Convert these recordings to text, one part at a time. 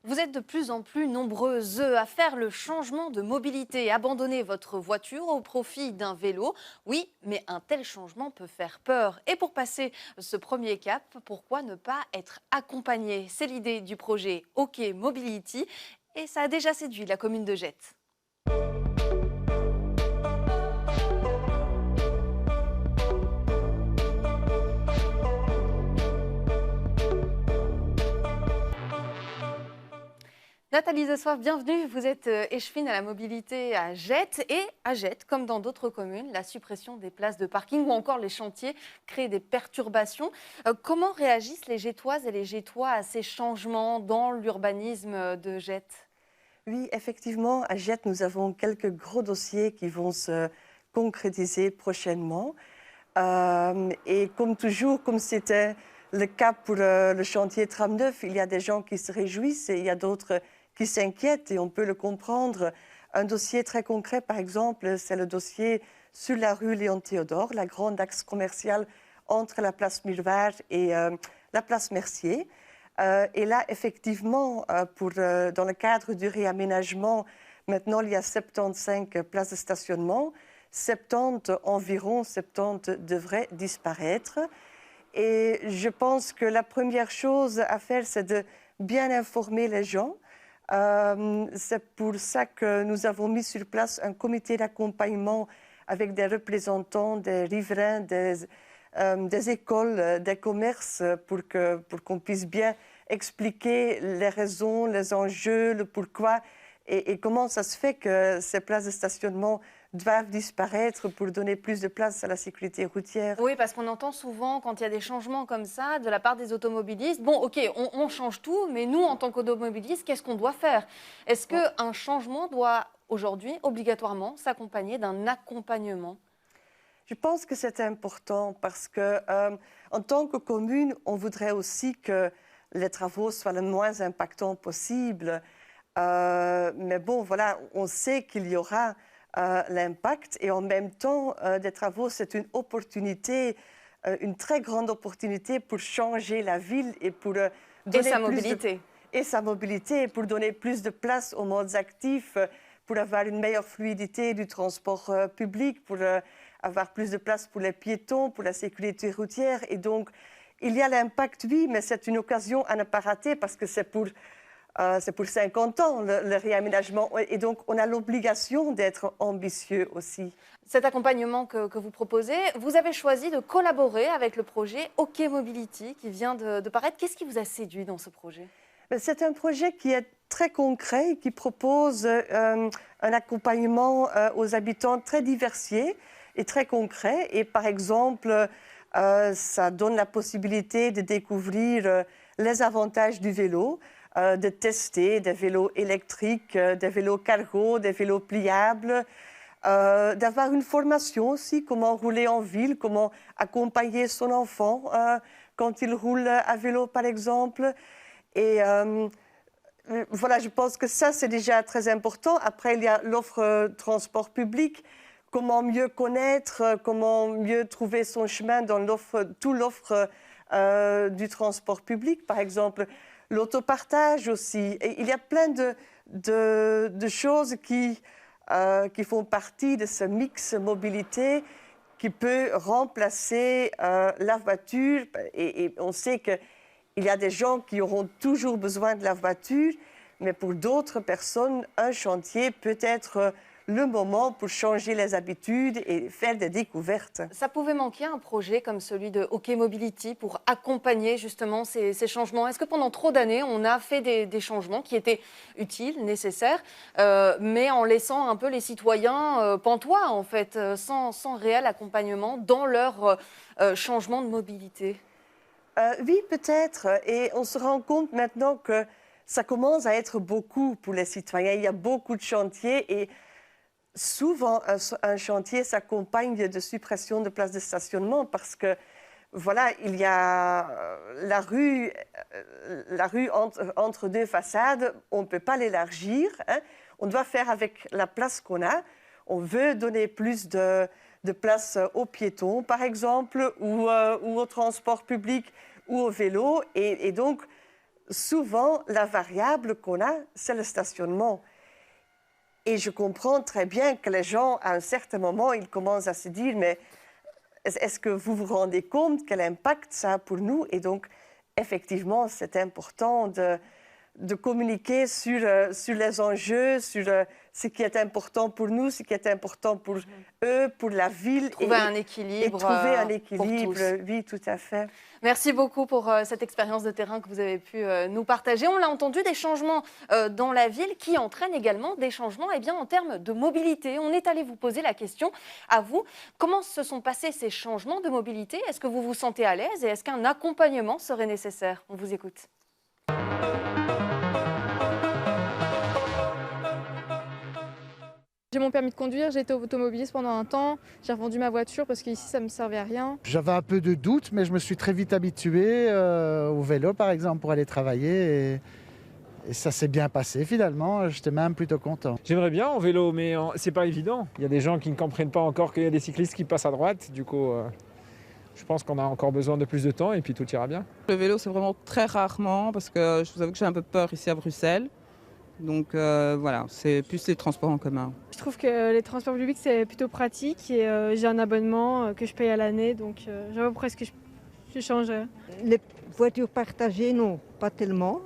Vous êtes de plus en plus nombreux à faire le changement de mobilité, abandonner votre voiture au profit d'un vélo. Oui, mais un tel changement peut faire peur. Et pour passer ce premier cap, pourquoi ne pas être accompagné? C'est l'idée du projet OK Mobility et ça a déjà séduit la commune de Gette. Nathalie Zessoif, bienvenue. Vous êtes échevine à la mobilité à Gette. Et à Gette, comme dans d'autres communes, la suppression des places de parking ou encore les chantiers créent des perturbations. Comment réagissent les Gettoises et les Gettois à ces changements dans l'urbanisme de Gette? Oui, effectivement, à Gette, nous avons quelques gros dossiers qui vont se concrétiser prochainement. Et comme toujours, comme c'était le cas pour le chantier Tram 9, il y a des gens qui se réjouissent et il y a d'autres qui s'inquiètent et on peut le comprendre. Un dossier très concret, par exemple, c'est le dossier sur la rue Léon Théodore, la grande axe commerciale entre la place Miroir et la place Mercier. Et là, effectivement, dans le cadre du réaménagement, maintenant, il y a 75 places de stationnement. 70, environ 70 devraient disparaître. Et je pense que la première chose à faire, c'est de bien informer les gens. C'est pour ça que nous avons mis sur place un comité d'accompagnement avec des représentants des riverains, des écoles, des commerces, pour qu'on puisse bien expliquer les raisons, les enjeux, le pourquoi et comment ça se fait que ces places de stationnement doivent disparaître pour donner plus de place à la sécurité routière. Oui, parce qu'on entend souvent, quand il y a des changements comme ça, de la part des automobilistes, bon, ok, on change tout, mais nous, en tant qu'automobilistes, qu'est-ce qu'on doit faire? Est-ce qu'un changement doit, aujourd'hui, obligatoirement s'accompagner d'un accompagnement? Je pense que c'est important parce que, en tant que commune, on voudrait aussi que les travaux soient le moins impactants possible. Mais bon, voilà, on sait qu'il y aura l'impact et en même temps, des travaux, c'est une opportunité, une très grande opportunité pour changer la ville et pour Et donner sa plus de... mobilité. Et sa mobilité, pour donner plus de place aux modes actifs, pour avoir une meilleure fluidité du transport public, pour avoir plus de place pour les piétons, pour la sécurité routière. Et donc, il y a l'impact, oui, mais c'est une occasion à ne pas rater parce que c'est pour 50 ans, le réaménagement. Et donc, on a l'obligation d'être ambitieux aussi. Cet accompagnement que vous proposez, vous avez choisi de collaborer avec le projet OK Mobility qui vient de paraître. Qu'est-ce qui vous a séduit dans ce projet? C'est un projet qui est très concret, qui propose un accompagnement aux habitants très diversifié et très concret. Et par exemple, ça donne la possibilité de découvrir les avantages du vélo, de tester des vélos électriques, des vélos cargo, des vélos pliables, d'avoir une formation aussi, comment rouler en ville, comment accompagner son enfant quand il roule à vélo, par exemple. Et voilà, je pense que ça, c'est déjà très important. Après, il y a l'offre transport public. Comment mieux connaître, comment mieux trouver son chemin dans toute l'offre du transport public, par exemple. L'autopartage aussi. Et il y a plein de choses qui font partie de ce mix mobilité qui peut remplacer la voiture. Et on sait que il y a des gens qui auront toujours besoin de la voiture, mais pour d'autres personnes, un chantier peut être le moment pour changer les habitudes et faire des découvertes. Ça pouvait manquer un projet comme celui de OK Mobility pour accompagner justement ces changements. Est-ce que pendant trop d'années, on a fait des changements qui étaient utiles, nécessaires, mais en laissant un peu les citoyens pantois, en fait, sans réel accompagnement dans leur changement de mobilité? Oui, peut-être. Et on se rend compte maintenant que ça commence à être beaucoup pour les citoyens. Il y a beaucoup de chantiers et souvent un chantier s'accompagne de suppression de places de stationnement parce que voilà, il y a la rue entre deux façades, on ne peut pas l'élargir, hein. On doit faire avec la place qu'on a. On veut donner plus de place aux piétons, par exemple, ou au transport public, ou au vélo. Et donc, souvent, la variable qu'on a, c'est le stationnement. Et je comprends très bien que les gens, à un certain moment, ils commencent à se dire, mais est-ce que vous vous rendez compte quel impact ça a pour nous? Et donc, effectivement, c'est important de communiquer sur les enjeux, sur ce qui est important pour nous, ce qui est important pour eux, pour la ville. Trouver un équilibre. Et trouver un Pour équilibre, tous. oui, tout à fait. Merci beaucoup pour cette expérience de terrain que vous avez pu nous partager. On l'a entendu, des changements dans la ville qui entraînent également des changements en termes de mobilité. On est allé vous poser la question à vous. Comment se sont passés ces changements de mobilité? Est-ce que vous vous sentez à l'aise et est-ce qu'un accompagnement serait nécessaire? On vous écoute. J'ai mon permis de conduire, j'ai été automobiliste pendant un temps, j'ai revendu ma voiture parce qu'ici ça ne me servait à rien. J'avais un peu de doute, mais je me suis très vite habitué au vélo par exemple pour aller travailler et ça s'est bien passé finalement, j'étais même plutôt content. J'aimerais bien en vélo, mais c'est pas évident. Il y a des gens qui ne comprennent pas encore qu'il y a des cyclistes qui passent à droite, du coup je pense qu'on a encore besoin de plus de temps et puis tout ira bien. Le vélo c'est vraiment très rarement parce que je vous avoue que j'ai un peu peur ici à Bruxelles. Donc voilà, c'est plus les transports en commun. Je trouve que les transports publics c'est plutôt pratique et j'ai un abonnement que je paye à l'année, donc je vois pourquoi est-ce que je changerais. Les voitures partagées, non, pas tellement.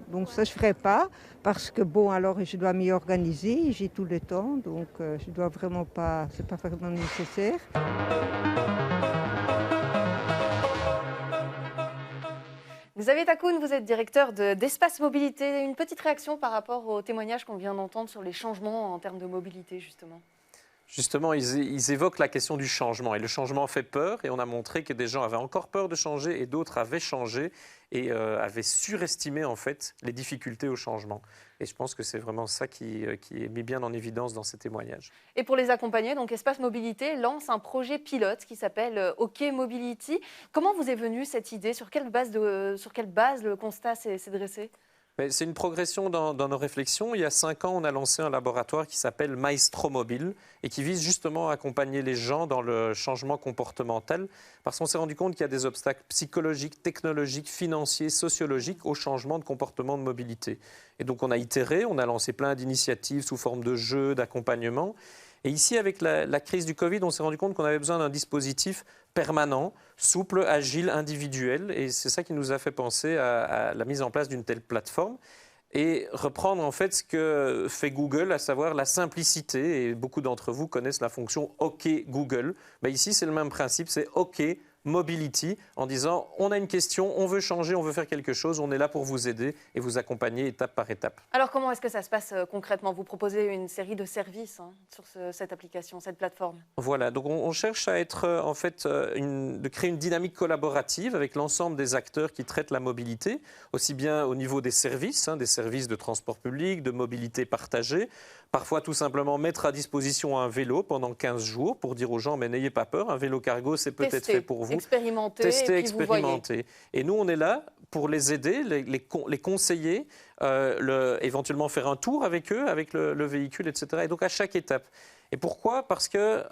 Donc ça je ferai pas parce que bon, alors je dois m'y organiser, j'ai tout le temps, donc je dois vraiment pas, c'est pas vraiment nécessaire. Xavier Takoun, vous êtes directeur d'Espace Mobilité. Une petite réaction par rapport au témoignage qu'on vient d'entendre sur les changements en termes de mobilité, justement. Justement, ils évoquent la question du changement. Et le changement fait peur. Et on a montré que des gens avaient encore peur de changer et d'autres avaient changé et avaient surestimé en fait les difficultés au changement. Et je pense que c'est vraiment ça qui est mis bien en évidence dans ces témoignages. Et pour les accompagner, donc Espace Mobilité lance un projet pilote qui s'appelle OK Mobility. Comment vous est venue cette idée? Sur quelle base le constat s'est dressé? C'est une progression dans nos réflexions. Il y a 5 ans, on a lancé un laboratoire qui s'appelle Maestro Mobile et qui vise justement à accompagner les gens dans le changement comportemental parce qu'on s'est rendu compte qu'il y a des obstacles psychologiques, technologiques, financiers, sociologiques au changement de comportement de mobilité. Et donc on a itéré, on a lancé plein d'initiatives sous forme de jeux, d'accompagnement. Et ici, avec la crise du Covid, on s'est rendu compte qu'on avait besoin d'un dispositif permanent, souple, agile, individuel. Et c'est ça qui nous a fait penser à la mise en place d'une telle plateforme et reprendre en fait ce que fait Google, à savoir la simplicité. Et beaucoup d'entre vous connaissent la fonction OK Google. Mais ici, c'est le même principe, c'est OK Mobility, en disant on a une question, on veut changer, on veut faire quelque chose, on est là pour vous aider et vous accompagner étape par étape. Alors comment est-ce que ça se passe concrètement? Vous proposez une série de services sur cette application, cette plateforme. Voilà, donc on cherche à être en fait de créer une dynamique collaborative avec l'ensemble des acteurs qui traitent la mobilité, aussi bien au niveau des services de transport public, de mobilité partagée. Parfois, tout simplement, mettre à disposition un vélo pendant 15 jours pour dire aux gens, mais n'ayez pas peur, un vélo cargo, c'est peut-être fait pour vous. Expérimenter, Tester, et puis vous voyez. expérimenter. Et nous, on est là pour les aider, les conseiller, éventuellement faire un tour avec eux, avec le véhicule, etc. Et donc, à chaque étape. Et pourquoi? Parce que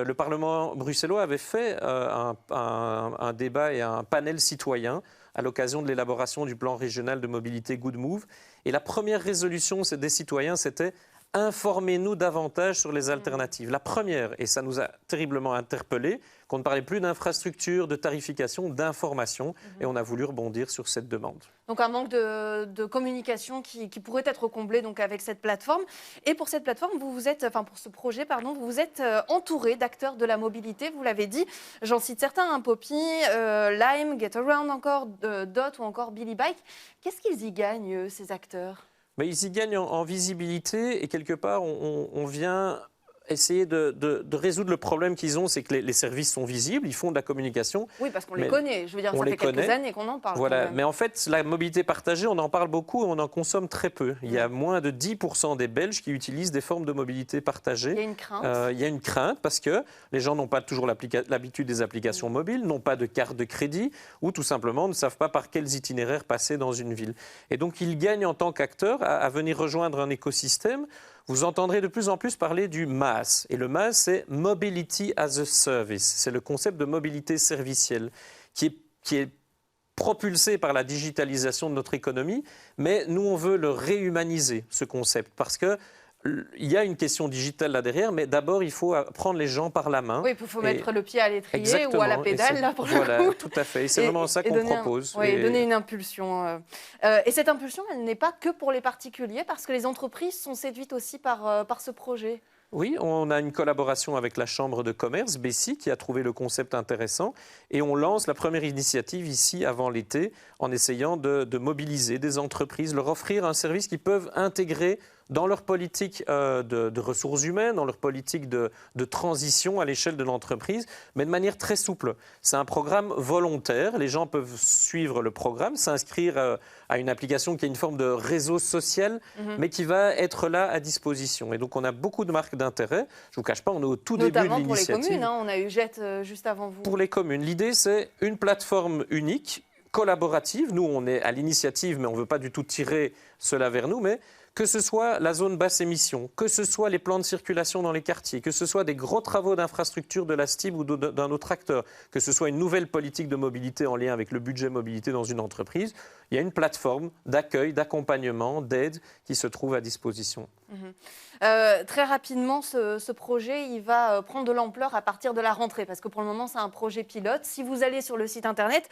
le Parlement bruxellois avait fait un débat et un panel citoyen à l'occasion de l'élaboration du plan régional de mobilité Good Move. Et la première résolution des citoyens, c'était informez-nous davantage sur les alternatives. La première, et ça nous a terriblement interpellés, qu'on ne parlait plus d'infrastructure, de tarification, d'information, et on a voulu rebondir sur cette demande. Donc un manque de communication qui pourrait être comblé donc avec cette plateforme. Et pour cette plateforme, pour ce projet, vous vous êtes entouré d'acteurs de la mobilité. Vous l'avez dit, j'en cite certains, Poppy, Lime, Get Around encore, Dot ou encore Billy Bike. Qu'est-ce qu'ils y gagnent, ces acteurs? Mais ils y gagnent en visibilité et quelque part, on vient essayer de résoudre le problème qu'ils ont, c'est que les services sont visibles, ils font de la communication. Oui, parce qu'on les connaît. Je veux dire, ça fait quelques années qu'on en parle. Voilà, mais en fait, la mobilité partagée, on en parle beaucoup et on en consomme très peu. Il y a moins de 10% des Belges qui utilisent des formes de mobilité partagée. Il y a une crainte. Il y a une crainte parce que les gens n'ont pas toujours l'habitude des applications mobiles, n'ont pas de carte de crédit ou tout simplement ne savent pas par quels itinéraires passer dans une ville. Et donc, ils gagnent en tant qu'acteurs à venir rejoindre un écosystème. Vous entendrez de plus en plus parler du MaaS. Et le MaaS, c'est Mobility as a Service. C'est le concept de mobilité servicielle qui est propulsé par la digitalisation de notre économie, mais nous, on veut le réhumaniser, ce concept, parce que il y a une question digitale là derrière, mais d'abord, il faut prendre les gens par la main. Oui, il faut mettre le pied à l'étrier ou à la pédale, là, pour voilà, le coup. tout à fait. Et c'est vraiment ça qu'on propose. Oui, donner une impulsion. Et cette impulsion, elle n'est pas que pour les particuliers, parce que les entreprises sont séduites aussi par ce projet. Oui, on a une collaboration avec la Chambre de commerce, Bessie, qui a trouvé le concept intéressant. Et on lance la première initiative ici avant l'été en essayant de mobiliser des entreprises, leur offrir un service qu'ils peuvent intégrer dans leur politique de ressources humaines, dans leur politique de transition à l'échelle de l'entreprise, mais de manière très souple. C'est un programme volontaire. Les gens peuvent suivre le programme, s'inscrire à une application qui est une forme de réseau social, mais qui va être là à disposition. Et donc, on a beaucoup de marques d'intérêt. Je ne vous cache pas, on est au tout début de l'initiative. Notamment pour les communes, hein, on a eu Jet juste avant vous. Pour les communes. L'idée, c'est une plateforme unique, collaborative. Nous, on est à l'initiative, mais on ne veut pas du tout tirer cela vers nous, mais que ce soit la zone basse émission, que ce soit les plans de circulation dans les quartiers, que ce soit des gros travaux d'infrastructure de la STIB ou d'un autre acteur, que ce soit une nouvelle politique de mobilité en lien avec le budget mobilité dans une entreprise, il y a une plateforme d'accueil, d'accompagnement, d'aide qui se trouve à disposition. Très rapidement, ce projet, il va prendre de l'ampleur à partir de la rentrée, parce que pour le moment, c'est un projet pilote. Si vous allez sur le site internet,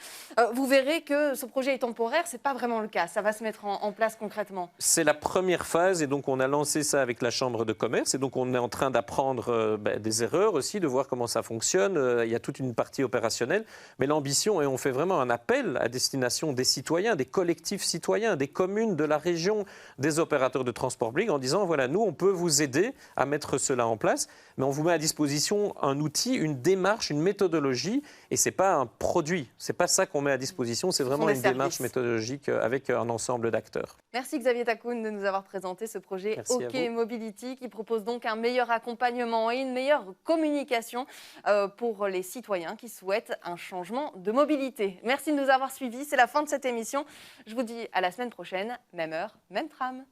vous verrez que ce projet est temporaire. Ce n'est pas vraiment le cas. Ça va se mettre en place concrètement. C'est la première phase, et donc on a lancé ça avec la Chambre de commerce, et donc on est en train d'apprendre des erreurs aussi, de voir comment ça fonctionne. Il y a toute une partie opérationnelle, mais l'ambition, et on fait vraiment un appel à destination des citoyens, des collectifs citoyens, des communes, de la région, des opérateurs de transport public, en disant, voilà, nous, on peut vous aider à mettre cela en place, mais on vous met à disposition un outil, une démarche, une méthodologie, et ce n'est pas un produit. Ce n'est pas ça qu'on met à disposition, c'est vraiment une démarche méthodologique avec un ensemble d'acteurs. Merci Xavier Takoun de nous avoir présenté ce projet OK Mobility, qui propose donc un meilleur accompagnement et une meilleure communication pour les citoyens qui souhaitent un changement de mobilité. Merci de nous avoir suivis, c'est la fin de cette émission. Je vous dis à la semaine prochaine, même heure, même tram.